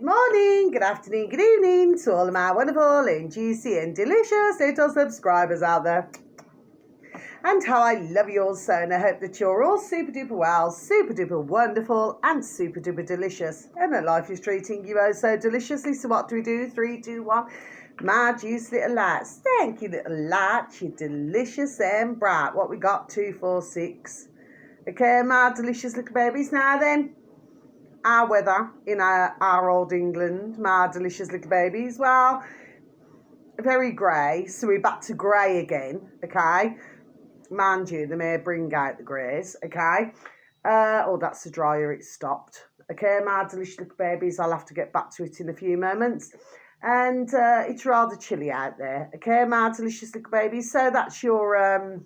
morning, good afternoon, good evening to all of my wonderful and juicy and delicious little subscribers out there. And how I love you all so, and I hope that you're all super duper well, super duper wonderful, and super duper delicious. And that life is treating you oh so deliciously. So what do we do? 3, 2, 1. My juicy little lights. Thank you, little lights. You're delicious and bright. What we got? 2, 4, 6. Okay, my delicious little babies. Now then, our weather in our old England, my delicious little babies, well, very grey, so we're back to grey again, okay? Mind you, they may bring out the greys, okay? Oh, that's the dryer, it's stopped. Okay, my delicious little babies, I'll have to get back to it in a few moments. And it's rather chilly out there, okay, my delicious little babies. So that's your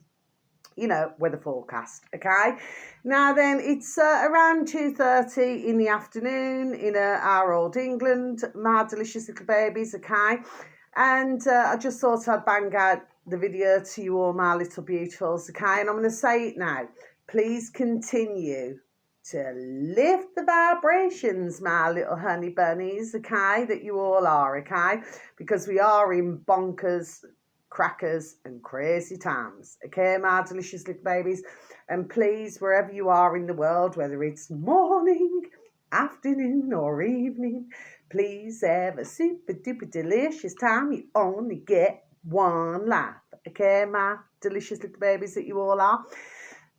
weather forecast, okay? Now then, it's around 2:30 in the afternoon in our old England, my delicious little babies, okay? And I just thought I'd bang out the video to you all, my little beautifuls, okay? And I'm going to say it now. Please continue to lift the vibrations, my little honey bunnies, okay? That you all are, okay? Because we are in bonkers, crackers and crazy times, okay, my delicious little babies. And please, wherever you are in the world, whether it's morning, afternoon or evening, please have a super duper delicious time. You only get one life, okay, my delicious little babies that you all are.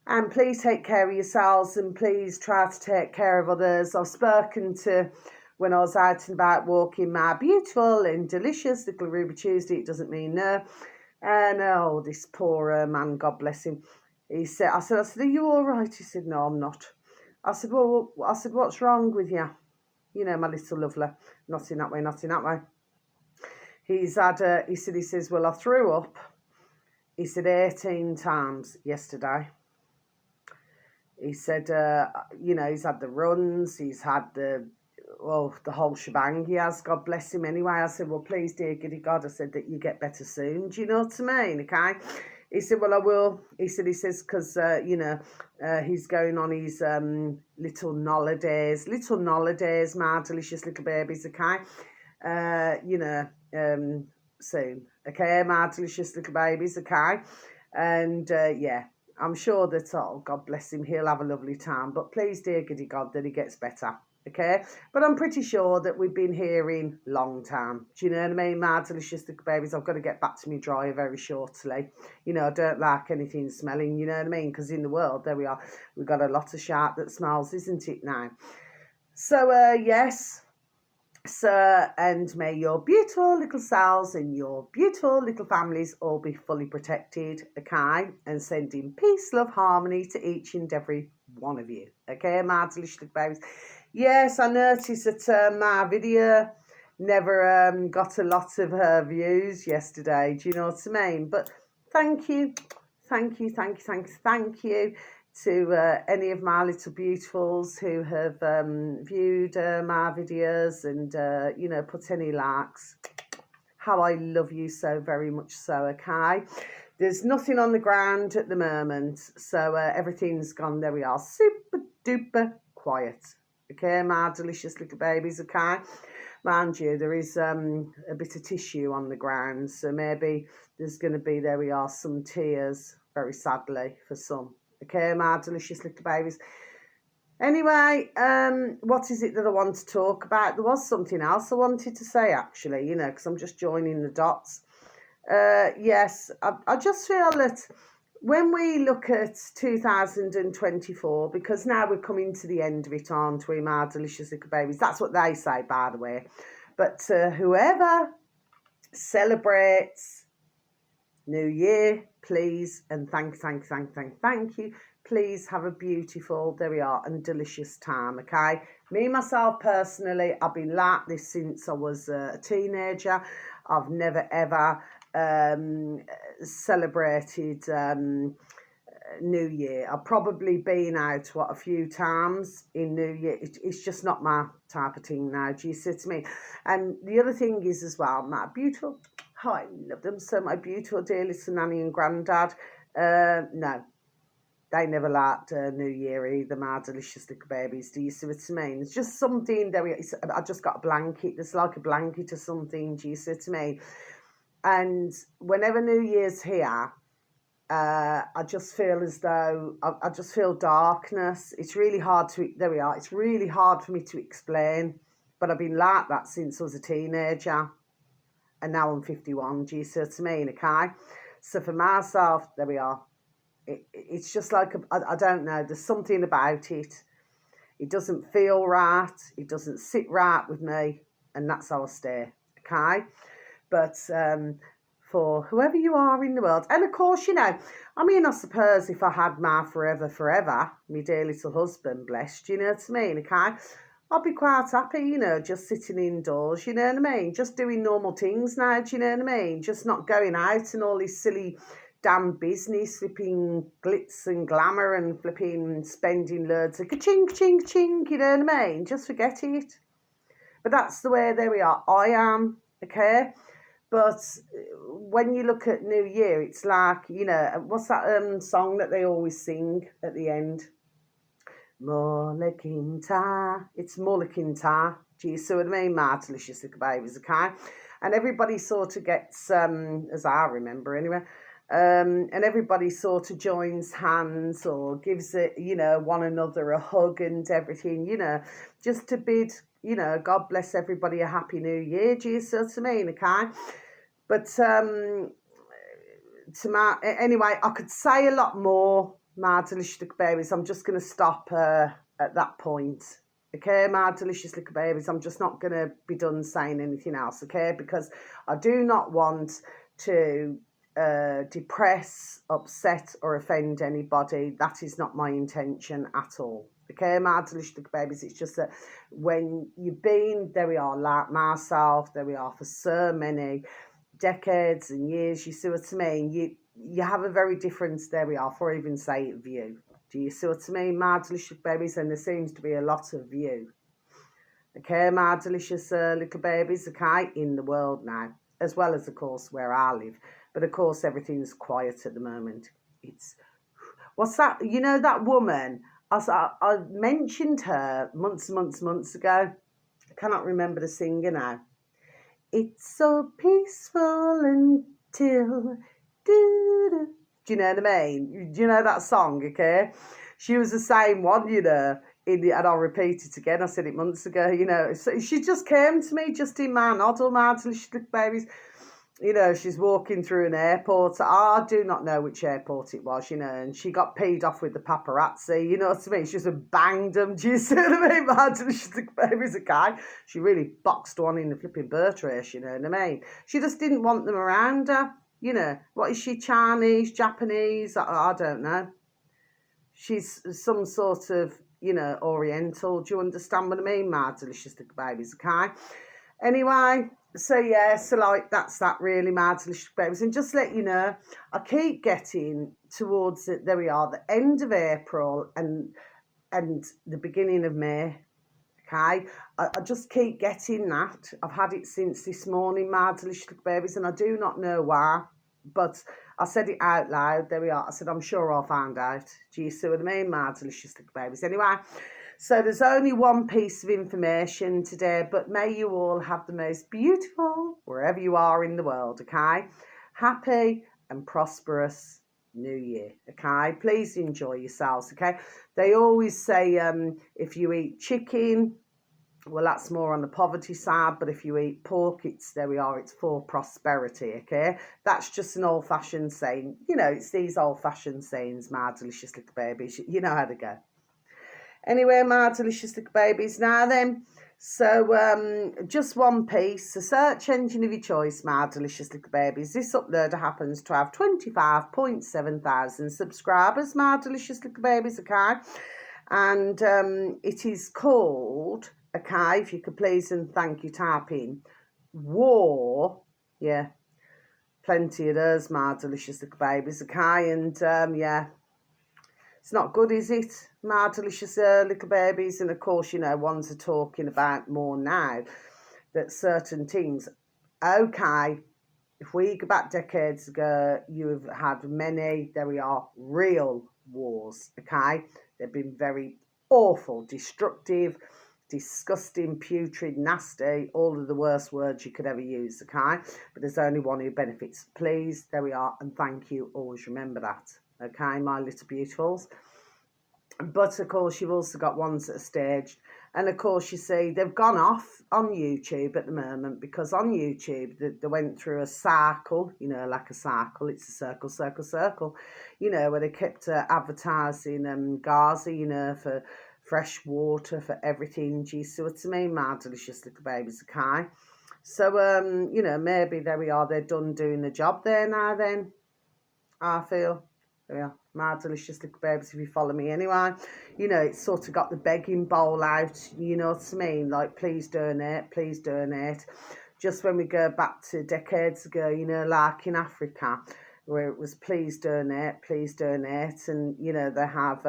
And please take care of yourselves, and please try to take care of others. I've spoken to, when I was out and about walking, my beautiful and delicious little Ruby Tuesday. It doesn't mean no. And oh, this poor man, God bless him. I said, are you all right? He said, no, I'm not. I said, what's wrong with you? You know, my little lovely. Not in that way, not in that way. He says, well, I threw up. He said 18 times yesterday. He said, he's had the runs, he's had the whole shebang he has, God bless him anyway. I said, well, please, dear giddy God, I said that you get better soon. Do you know what I mean? Okay. He said, well, I will. He says, because, he's going on his little holidays, my delicious little babies, okay? Soon, okay, my delicious little babies, okay? And, yeah. I'm sure that, oh, God bless him, he'll have a lovely time. But please, dear giddy God, that he gets better, okay? But I'm pretty sure that we've been hearing long time. Do you know what I mean? My delicious little babies, I've got to get back to my dryer very shortly. You know, I don't like anything smelling, you know what I mean? Because in the world, there we are, we've got a lot of sharp that smells, isn't it now? So, yes. So, and may your beautiful little selves and your beautiful little families all be fully protected, okay? And sending peace, love, harmony to each and every one of you, okay, my delicious little babies. Yes, I noticed that my video never got a lot of views yesterday, do you know what I mean? But thank you to any of my little beautifuls who have viewed my videos and, put any likes. How I love you so very much so, okay? There's nothing on the ground at the moment, so everything's gone, there we are, super duper quiet. Okay, my delicious little babies, okay? Mind you, there is a bit of tissue on the ground, so maybe there's going to be, there we are, some tears, very sadly, for some. Okay, my delicious little babies. Anyway, what is it that I want to talk about? There was something else I wanted to say, actually, because I'm just joining the dots. Yes, I just feel that when we look at 2024, because now we're coming to the end of it, aren't we, my delicious little babies? That's what they say, by the way. But whoever celebrates New Year, please, and thank you. Please have a beautiful, there we are, and delicious time, okay? Me, myself, personally, I've been like this since I was a teenager. I've never, ever celebrated New Year. I've probably been out, a few times in New Year. It's just not my type of thing now, do you see to me? And the other thing is as well, my beautiful, I love them so, my beautiful dear little nanny and granddad, no, they never liked New Year either, my delicious little babies. Do you see what I mean? It's just something I just got a blanket. There's like a blanket or something. Do you see what I mean? And whenever New Year's here, I just feel as though I just feel darkness. It's really hard to, there we are. It's really hard for me to explain, but I've been like that since I was a teenager, and now I'm 51. Do you see what I mean? Okay. So for myself, there we are. It's just like, I don't know, there's something about it. It doesn't feel right. It doesn't sit right with me. And that's how I stay. Okay. But for whoever you are in the world, and of course, you know, I mean, I suppose if I had my forever, my dear little husband, blessed, you know what I mean? Okay. I'd be quite happy, you know, just sitting indoors, you know what I mean? Just doing normal things now, do you know what I mean? Just not going out and all this silly damn business, flipping glitz and glamour and flipping spending loads of ka-ching, ching, ching, you know what I mean? Just forget it. But that's the way, there we are, I am, okay? But when you look at New Year, it's like, you know, what's that song that they always sing at the end? Molekinta. It's Molekinta. Do you see what I mean? My delicious little babies, okay? And everybody sort of gets, as I remember anyway, and everybody sort of joins hands or gives it, you know, one another a hug and everything, you know, just to bid, you know, God bless everybody a happy New Year. Do you see what I mean? Okay. But anyway, I could say a lot more, my delicious little babies. I'm just going to stop at that point. Okay, my delicious little babies. I'm just not going to be done saying anything else, okay? Because I do not want to depress, upset, or offend anybody. That is not my intention at all. Okay, my delicious little babies. It's just that when you've been, there we are, like myself, there we are, for so many decades and years, you see what I mean? You have a very different, there we are, for even say it, view. Do you see what I mean, my delicious babies? And there seems to be a lot of view. Okay, my delicious little babies, okay, in the world now, as well as, of course, where I live. But, of course, everything's quiet at the moment. It's, what's that? You know that woman? I mentioned her months ago. I cannot remember the singer now. It's so peaceful until do. Do you know what I mean? Do you know that song, okay? She was the same one, you know, and I'll repeat it again. I said it months ago, you know. So she just came to me just in my noddle, my delicious babies. You know, she's walking through an airport. I do not know which airport it was, you know, and she got peed off with the paparazzi, you know what I mean? She just banged them. Do you see what I mean? My delicious baby's a guy. She really boxed one in the flipping birth race, you know what I mean? She just didn't want them around her, you know. What is she, Chinese, Japanese? I don't know. She's some sort of, you know, Oriental. Do you understand what I mean? My delicious babies, okay? Anyway, so yeah, so like that's that really, my delicious babies. And just let you know, I keep getting towards it, there we are, the end of April and the beginning of May. Okay, I just keep getting that. I've had it since this morning, my delicious babies, and I do not know why, but I said it out loud. There we are. I said, I'm sure I'll find out. Do you see what I mean, my delicious babies? Anyway, so there's only one piece of information today, but may you all have the most beautiful, wherever you are in the world, okay? Happy and prosperous New Year, okay? Please enjoy yourselves, okay? They always say if you eat chicken, well, that's more on the poverty side, but if you eat pork, there we are, it's for prosperity, okay? That's just an old-fashioned saying. You know, it's these old-fashioned sayings, my delicious little babies. You know how to go. Anyway, my delicious little babies. Now then, so just one piece. The search engine of your choice, my delicious little babies. This uploader happens to have 25.7 thousand subscribers, my delicious little babies, okay? And it is called, okay, if you could please and thank you, type in War, yeah, plenty of those, my delicious little babies, okay? And yeah, it's not good, is it, my delicious little babies? And of course, you know, ones are talking about more now that certain things, okay, if we go back decades ago, you've had many, there we are, real wars, okay? They've been very awful, destructive, disgusting, putrid, nasty, all of the worst words you could ever use, okay? But there's only one who benefits. Please, there we are, and thank you. Always remember that, okay, my little beautifuls. But of course, you've also got ones that are staged. And of course, you see, they've gone off on YouTube at the moment because on YouTube, they went through a circle, you know, like a circle. It's a circle, circle, circle, you know, where they kept advertising Gaza, you know, for fresh water, for everything. Do you see what I mean? My delicious little babies, okay? So, you know, maybe there we are. They're done doing the job there now then, I feel. Yeah, my delicious little babies, if you follow me anyway. You know, it's sort of got the begging bowl out, you know what I mean? Like, please donate, please donate. Just when we go back to decades ago, you know, like in Africa, where it was please donate, and, you know, they have,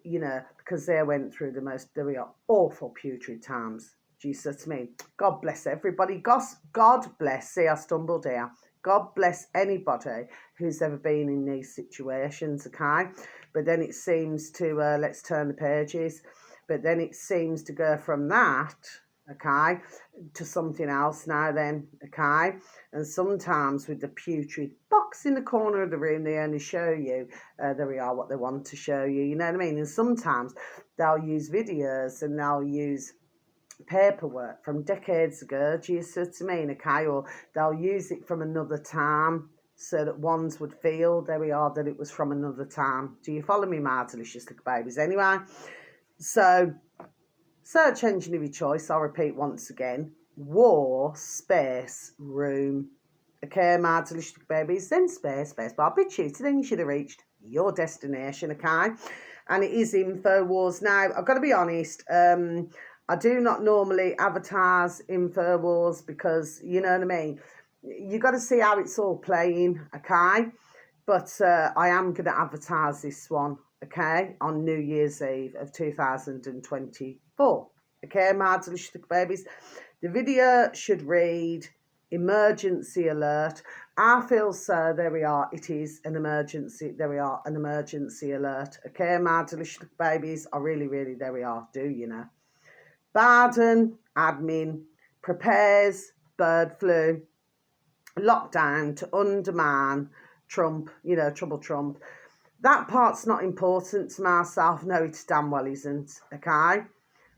you know, because they went through the most, there we are, awful putrid times. Do you see what I mean? God bless everybody. God bless, see, I stumbled here. God bless anybody who's ever been in these situations, okay? But then it seems to, let's turn the pages, but then it seems to go from that, okay, to something else now then, okay? And sometimes with the putrid box in the corner of the room, they only show you, there we are, what they want to show you, you know what I mean? And sometimes they'll use videos and they'll use paperwork from decades ago, do you see what I mean, okay? Or they'll use it from another time so that ones would feel, there we are, that it was from another time. Do you follow me, my delicious little babies? Anyway, so search engine of your choice, I'll repeat once again, war, space, room. Okay, my delicious little babies, then space, bar, bit shooter, then you should have reached your destination, okay? And it is InfoWars. Now, I've got to be honest, I do not normally advertise InfoWars because, you know what I mean, you got to see how it's all playing, okay? But I am going to advertise this one, okay, on New Year's Eve of 2024. Okay, my delicious babies. The video should read, emergency alert. I feel so, there we are, it is an emergency, there we are, an emergency alert. Okay, my delicious babies, I really, there we are, do you know. Biden admin prepares bird flu lockdown to undermine Trump, you know, trouble Trump. That part's not important to myself. No, it damn well isn't, okay?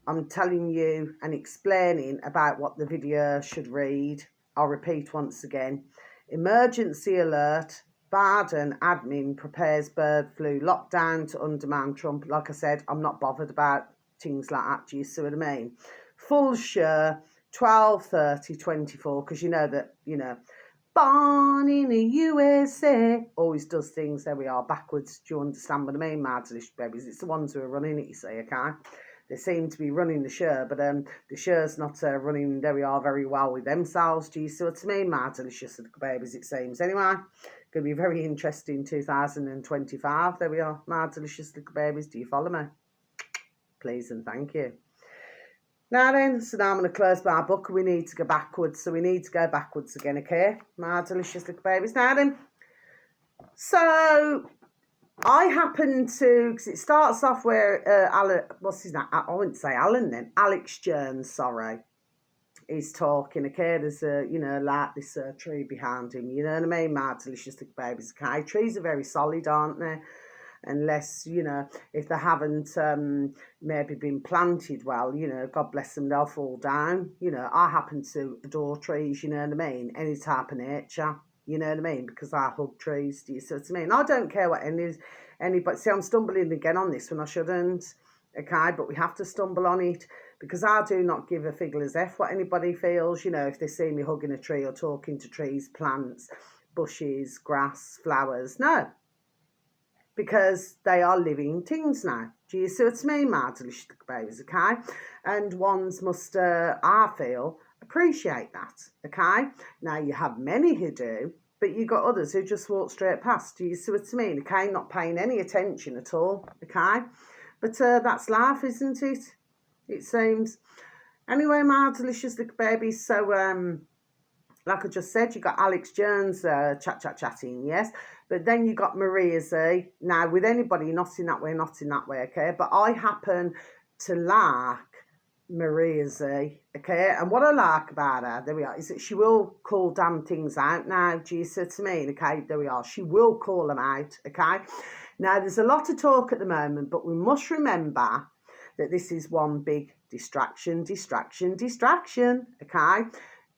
I'm telling you and explaining about what the video should read. I'll repeat once again. Emergency alert. Biden admin prepares bird flu lockdown to undermine Trump. Like I said, I'm not bothered about things like that. Do you see what I mean? Full share, 12/30/24, because you know that, you know, born in the USA always does things, there we are, backwards. Do you understand what I mean, my delicious babies? It's the ones who are running it, you see, okay? They seem to be running the show, but the show's not running, there we are, very well with themselves. Do you see what I mean, my delicious little babies, it seems. Anyway, going to be very interesting 2025. There we are, my delicious little babies. Do you follow me? Please and thank you. Now then, so now I'm going to close my book. We need to go backwards. So we need to go backwards again, okay? My delicious little babies. Now then, so I happen to, because it starts off where Alan, what's his name? I wouldn't say Alan then. Alex Jones, sorry. He's talking, okay? There's a, you know, like this tree behind him. You know what I mean? My delicious little babies, okay? Trees are very solid, aren't they? Unless, you know, if they haven't maybe been planted well, you know, God bless them, they'll fall down. You know, I happen to adore trees, you know what I mean? Any type of nature, you know what I mean? Because I hug trees, do you see what I mean? I don't care what anybody, see, I'm stumbling again on this when I shouldn't, okay? But we have to stumble on it because I do not give a figgler's F what anybody feels, you know, if they see me hugging a tree or talking to trees, plants, bushes, grass, flowers. No. Because they are living things now. Do you see what I mean, my delicious babies, okay? And ones must, I feel, appreciate that, okay? Now, you have many who do, but you got others who just walk straight past. Do you see what I mean, okay? Not paying any attention at all, okay? But that's life, isn't it? It seems. Anyway, my delicious little babies, so like I just said, you got Alex Jones chatting, yes. But then you got Maria Z. Now, with anybody, not in that way, okay? But I happen to like Maria Z, okay? And what I like about her, there we are, is that she will call damn things out now. Do you see what I mean? Okay, there we are. She will call them out, okay? Now, there's a lot of talk at the moment, but we must remember that this is one big distraction, okay?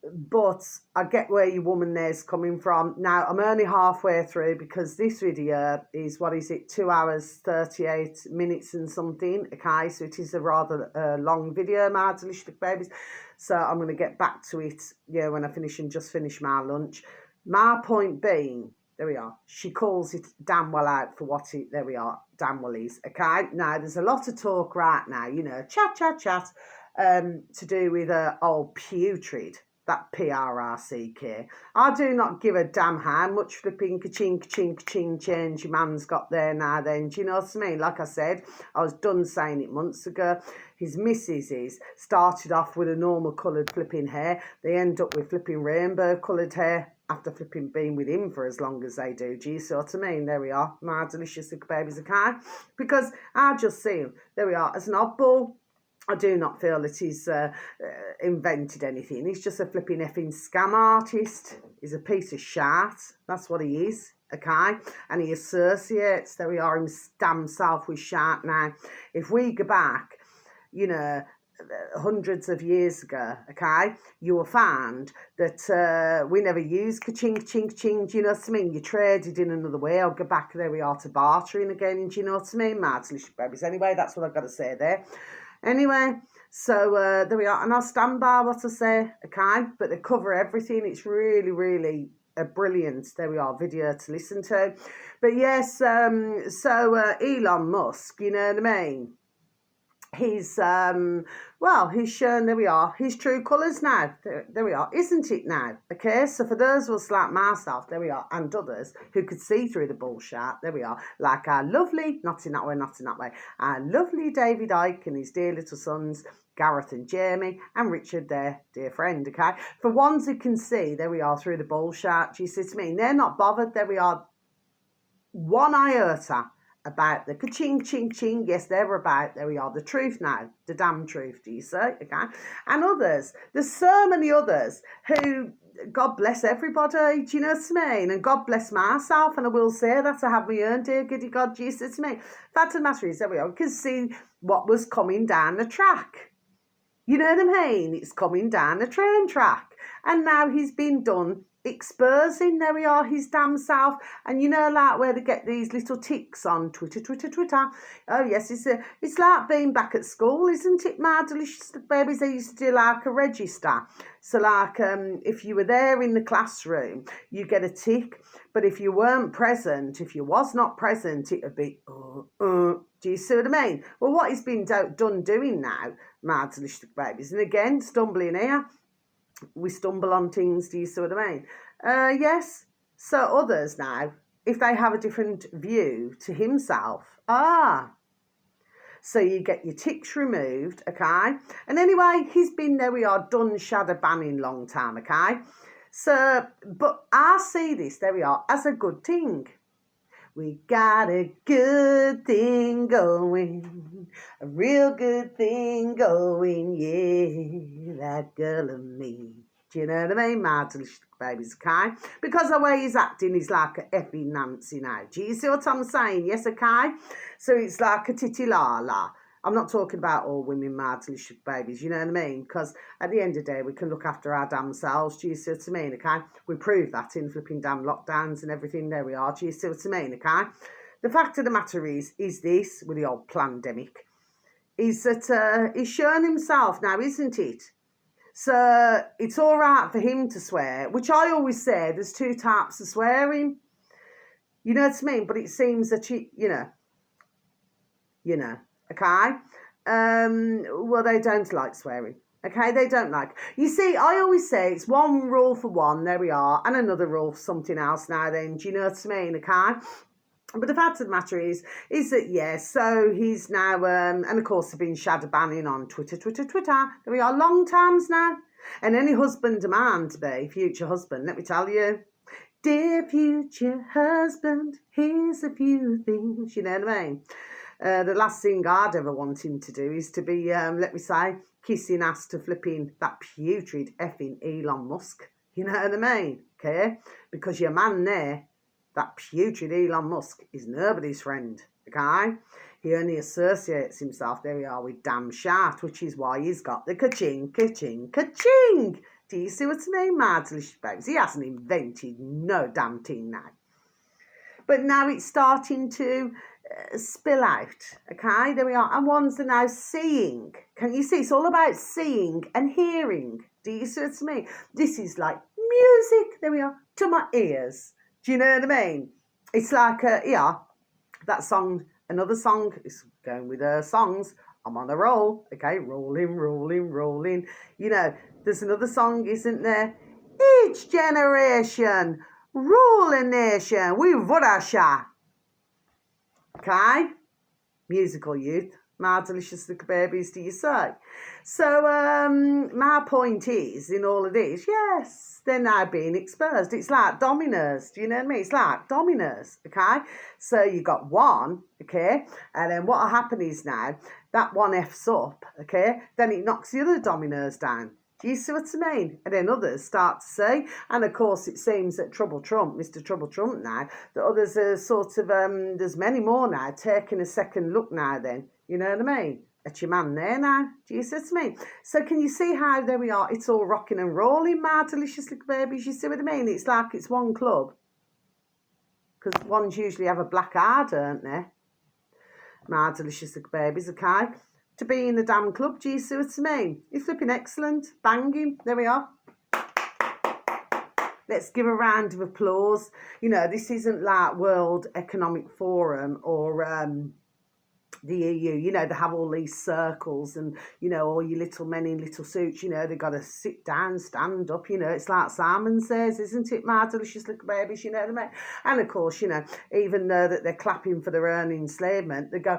But I get where your woman there's coming from. Now, I'm only halfway through because this video is, 2 hours, 38 minutes and something, okay? So it is a rather long video, my delicious babies. So I'm going to get back to it, when I finish and just finish my lunch. My point being, there we are, she calls it damn well out for what it, there we are, damn well is, okay? Now, there's a lot of talk right now, chat, to do with old putrid. That PRRCK. I do not give a damn how much flipping ka-ching change your man's got there now then. Do you know what I mean? Like I said, I was done saying it months ago. His missus started off with a normal coloured flipping hair. They end up with flipping rainbow coloured hair after flipping being with him for as long as they do. Do you see what I mean? There we are. My delicious little babies, okay? Because I just see him. There we are. As an oddball, I do not feel that he's invented anything. He's just a flipping effing scam artist. He's a piece of shit. That's what he is, okay? And he associates, there we are, him damn self with shit now. If we go back, hundreds of years ago, okay, you will find that we never used ka-ching, do you know what I mean? You traded in another way. I'll go back, there we are, to bartering again, do you know what I mean? Mad delicious babies. Anyway, that's what I've got to say there. Anyway, so there we are. And I'll stand by what I say, okay? But they cover everything. It's really, really a brilliant, there we are, video to listen to. But yes, Elon Musk, you know what I mean? He's he's shown, there we are, his true colours now. There we are, isn't it now? Okay, so for those of us like myself, there we are, and others who could see through the bullshit, there we are, like our lovely, not in that way, our lovely David Icke and his dear little sons, Gareth and Jamie, and Richard, their dear friend, okay? For ones who can see, there we are, through the bullshit, do you see what I mean? They're not bothered, there we are, one iota about the ka-ching, yes, they're about, there we are, the truth now, the damn truth, do you see, okay? And others, there's so many others who, God bless everybody, do you know what I mean? And God bless myself, and I will say that I have my own dear goody God, do you see what I mean? Fact of the matter is, there we are, we can see what was coming down the track. You know what I mean? It's coming down the train track. And now he's been done exposing, there we are, his damn self. And like where they get these little ticks on Twitter. Oh yes, it's like being back at school, isn't it, my delicious babies? They used to do like a register. So like if you were there in the classroom, you get a tick. But if you weren't present, if you was not present, it would be do you see what I mean? Well, what he's been done doing now, my delicious babies, and again, stumbling here, we stumble on things, do you see what I mean? Yes, so others now, if they have a different view to himself, so you get your ticks removed, okay? And anyway, he's been, there we are, done shadow banning long time, okay? So, but I see this, there we are, as a good thing. We got a good thing going, a real good thing going, yeah, that girl and me. Do you know what I mean, my delicious babies, okay? Because the way he's acting is like a effing Nancy now. Do you see what I'm saying? Yes, okay? So it's like a titty la. I'm not talking about all women, my delicious babies, you know what I mean? Because at the end of the day, we can look after our damn selves, do you see what I mean, okay? We prove that in flipping damn lockdowns and everything, there we are, do you see what I mean, okay? The fact of the matter is this, with the old pandemic, is that he's shown himself now, isn't it? So it's all right for him to swear, which I always say there's two types of swearing, you know what I mean? But it seems that, you know, okay? Well, they don't like swearing. Okay, they don't like. You see, I always say it's one rule for one, there we are, and another rule for something else now then, do you know what I mean, okay? But the fact of the matter is that, yes, so he's now, and of course they've been shadow banning on Twitter. There we are, long times now. And any husband demand to be, future husband, let me tell you, dear future husband, here's a few things, you know what I mean? The last thing I'd ever want him to do is to be, let me say, kissing ass to flipping that putrid effing Elon Musk. You know what I mean? Okay? Because your man there, that putrid Elon Musk, is nobody's friend. Okay? He only associates himself, there we are, with damn shart, which is why he's got the ka-ching, ka-ching, ka-ching. Do you see what I mean, my delicious babes? He hasn't invented no damn thing now. But now it's starting to spill out, okay? There we are. And ones are now seeing. Can you see? It's all about seeing and hearing. Do you see what I mean? This is like music, there we are, to my ears. Do you know what I mean? It's like, yeah, that song, another song, is going with songs. I'm on a roll, okay? Rolling, rolling, rolling. You know, there's another song, isn't there? Each generation rule a nation with Vodasha. Okay? Musical youth. My delicious little babies, do you say? So, my point is, in all of this, yes, they're now being exposed. It's like dominoes, do you know what I mean? It's like dominoes, okay? So you got one, okay? And then what'll happen is now, that one F's up, okay? Then it knocks the other dominoes down. Do you see what I mean? And then others start to say, and of course it seems that Trouble Trump, Mr. Trouble Trump now, that others are sort of, there's many more now, taking a second look now then, you know what I mean? At your man there now, do you see what I mean? So can you see how, there we are, it's all rocking and rolling, my delicious little babies, you see what I mean? It's like it's one club. Because ones usually have a black eye, don't they? My delicious little babies, okay? To be in the damn club, do you see what I mean? It's flipping excellent. Banging. There we are. Let's give a round of applause. You know, this isn't like World Economic Forum or the EU. You know, they have all these circles and, you know, all your little men in little suits, you know, they've got to sit down, stand up, you know. It's like Simon says, isn't it, my delicious little babies, you know what I mean? And, of course, you know, even though that they're clapping for their own enslavement, they go,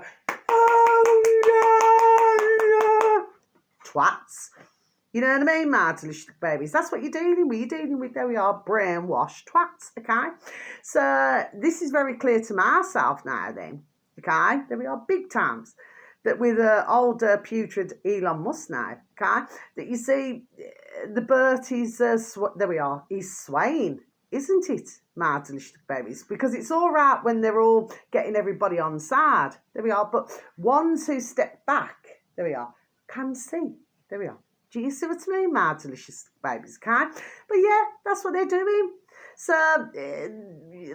twats. You know what I mean, my delicious babies? That's what you're dealing with. You're dealing with, there we are, brainwashed twats, okay? So this is very clear to myself now then, okay? There we are, big times. That with older putrid Elon Musk now, okay? That you see, the Bert is, there we are, he's swaying, isn't it, my delicious babies? Because it's all right when they're all getting everybody on side. There we are. But ones who step back, there we are, can see. There we are. Do you see what I mean, my delicious babies, okay? But yeah, that's what they're doing. So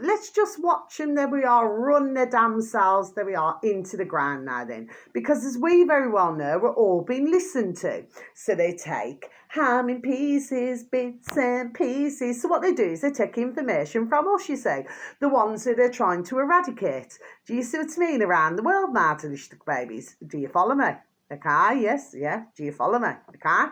let's just watch them, there we are, run their damn selves, there we are, into the ground now then. Because as we very well know, we're all being listened to. So they take ham in pieces, bits and pieces. So what they do is they take information from us, you say, the ones that they're trying to eradicate. Do you see what I mean, around the world, my delicious babies? Do you follow me? Okay, yes, yeah, do you follow me? Okay?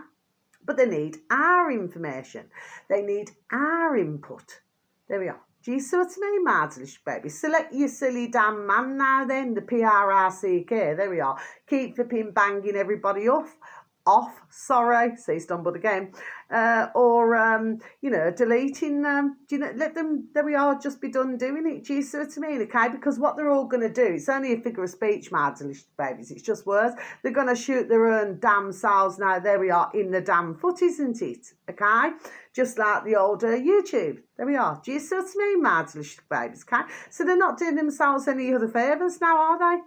But they need our information. They need our input. There we are. Do you see what I mean, my delicious baby? Select your silly damn man now then, the PRRCK. There we are. Keep flipping banging everybody off, sorry, say stumbled again, or you know, deleting them. Do you know, let them, there we are, just be done doing it. Do you see what I mean? Okay, because what they're all going to do, it's only a figure of speech, my delicious babies, it's just words. They're going to shoot their own damn selves now, there we are, in the damn foot, isn't it? Okay, just like the older YouTube. There we are. Do you see what I mean, my delicious babies? Okay, so they're not doing themselves any other favours now, are they?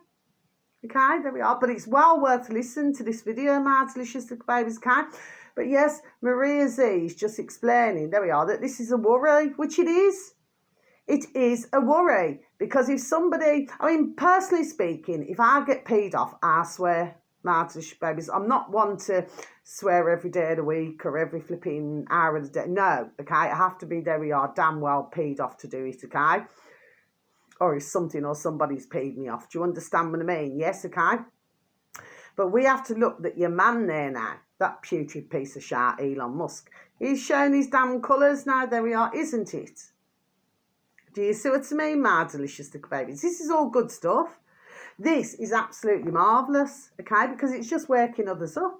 Okay, there we are. But it's well worth listening to this video, my delicious little babies, okay? But yes, Maria Z is just explaining, there we are, that this is a worry, which it is. It is a worry. Because if somebody, I mean, personally speaking, if I get peed off, I swear, my delicious babies, I'm not one to swear every day of the week or every flipping hour of the day. No, okay? I have to be, there we are, damn well peed off to do it, okay? Or if something or somebody's paid me off. Do you understand what I mean? Yes, okay? But we have to look that your man there now, that putrid piece of shit, Elon Musk, he's showing his damn colours now, there we are, isn't it? Do you see what I mean, my delicious little babies? This is all good stuff. This is absolutely marvellous, okay? Because it's just waking others up.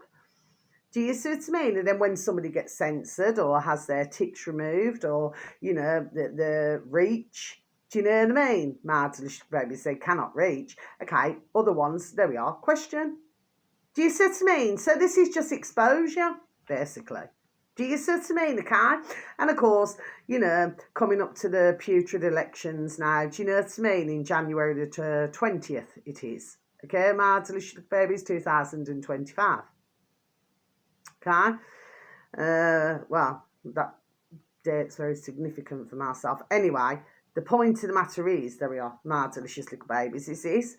Do you see what I mean? And then when somebody gets censored or has their tics removed or, you know, the reach, do you know what I mean? My delicious babies, they cannot reach. Okay, other ones, there we are. Question. Do you see what I mean? So this is just exposure, basically. Do you see what I mean? Okay? And of course, you know, coming up to the putrid elections now, do you know what I mean? In January the 20th it is. Okay, my delicious babies, 2025. Okay? Well, that date's very significant for myself. Anyway, the point of the matter is, there we are, my delicious little babies, is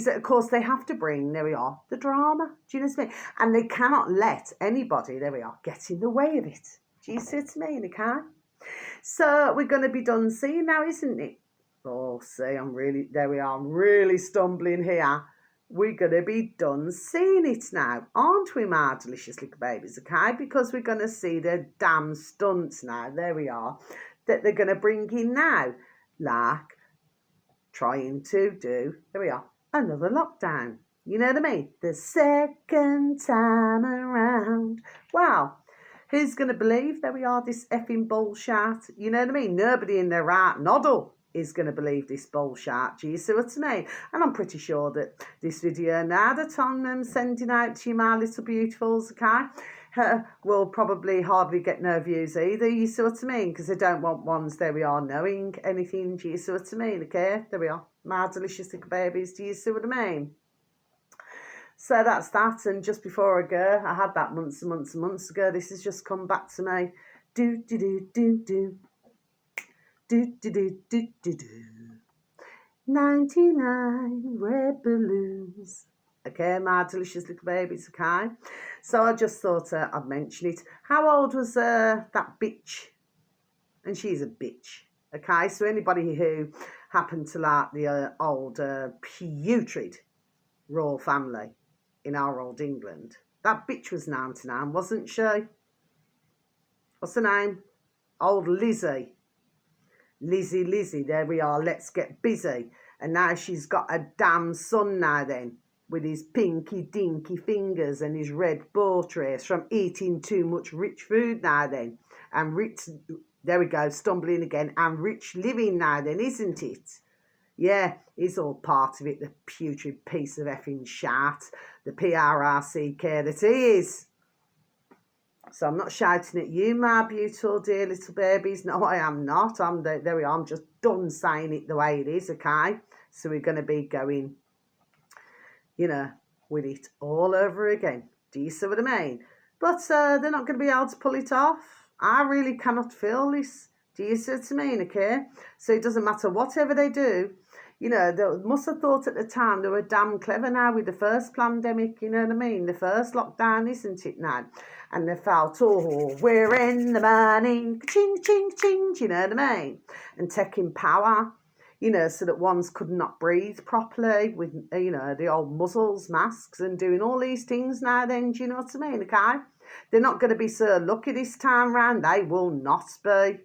that, of course, they have to bring, there we are, the drama. Do you know what I mean? And they cannot let anybody, there we are, get in the way of it. Do you see what I mean? Okay? So we're going to be done seeing now, isn't it? Oh, see, there we are, I'm really stumbling here. We're going to be done seeing it now, aren't we, my delicious little babies, okay? Because we're going to see the damn stunts now, there we are, that they're going to bring in now, like trying to do, there we are, another lockdown. You know what I mean? The second time around. Wow. Who's going to believe, there we are, this effing bullshit? You know what I mean? Nobody in their right noddle is going to believe this bullshit. Do you see what I mean? And I'm pretty sure that this video now that I'm sending out to you, my little beautifuls, okay, will probably hardly get no views either. You see what I mean? Because they don't want ones, there we are, knowing anything. Do you see what I mean? Okay, there we are. My delicious little babies. Do you see what I mean? So that's that, and just before I go, I had that months and months and months ago. This has just come back to me. Do do do do do. Do do do do do do. 99 red balloons. Okay, my delicious little babies, okay? So I just thought I'd mention it. How old was that bitch? And she's a bitch, okay? So anybody who happened to like the old putrid royal family in our old England, that bitch was 99, wasn't she? What's her name? Old Lizzie. Lizzie, there we are, let's get busy. And now she's got a damn son now then, with his pinky dinky fingers and his red bow trace from eating too much rich food now then. And rich, there we go, stumbling again, and rich living now then, isn't it? Yeah, it's all part of it, the putrid piece of effing shat, the PRRCK that he is. So I'm not shouting at you, my beautiful dear little babies. No, I am not. There we are. I'm just done saying it the way it is, okay? So we're going to be going, you know, with it all over again. Do you see what I mean? But they're not going to be able to pull it off. I really cannot feel this. Do you see what I mean, okay? So it doesn't matter whatever they do. You know, they must have thought at the time they were damn clever now with the first pandemic, you know what I mean? The first lockdown, isn't it now? And they felt, oh, we're in the morning, ching, ching, ching, you know what I mean? And taking power, you know, so that ones could not breathe properly with, you know, the old muzzles, masks, and doing all these things now then, do you know what I mean, okay? They're not going to be so lucky this time round. They will not be.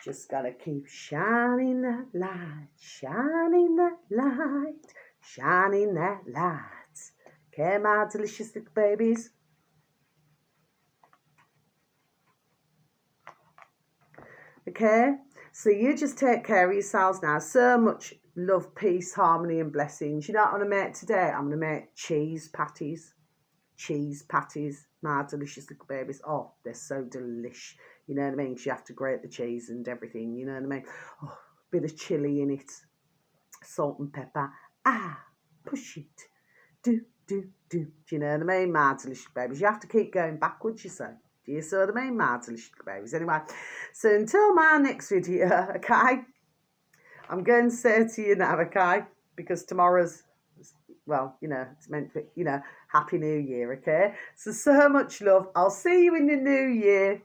Just gotta keep shining that light, shining that light, shining that light. Okay, my delicious little babies. Okay, so you just take care of yourselves now. So much love, peace, harmony, and blessings. You know what I'm gonna make today? I'm gonna make cheese patties. Cheese patties, my delicious little babies. Oh, they're so delish. You know what I mean? You have to grate the cheese and everything. You know what I mean? Oh, bit of chilli in it, salt and pepper. Push it. Do. Do you know what I mean, my delicious babies? You have to keep going backwards, you say. Do you see what I mean, my delicious babies? Anyway, so until my next video, okay? I'm going to say to you now, okay? Because tomorrow's, well, you know, it's meant for, you know, Happy New Year, okay? So much love. I'll see you in the new year.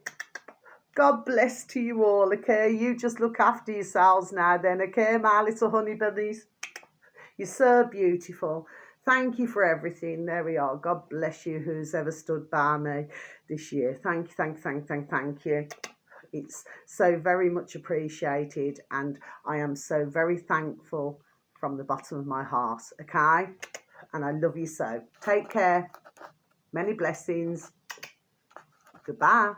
God bless to you all, okay? You just look after yourselves now then, okay, my little honey bunnies? You're so beautiful. Thank you for everything. There we are. God bless you, who's ever stood by me this year. Thank you. It's so very much appreciated, and I am so very thankful from the bottom of my heart, okay? and I love you so. Take care. Many blessings. Goodbye.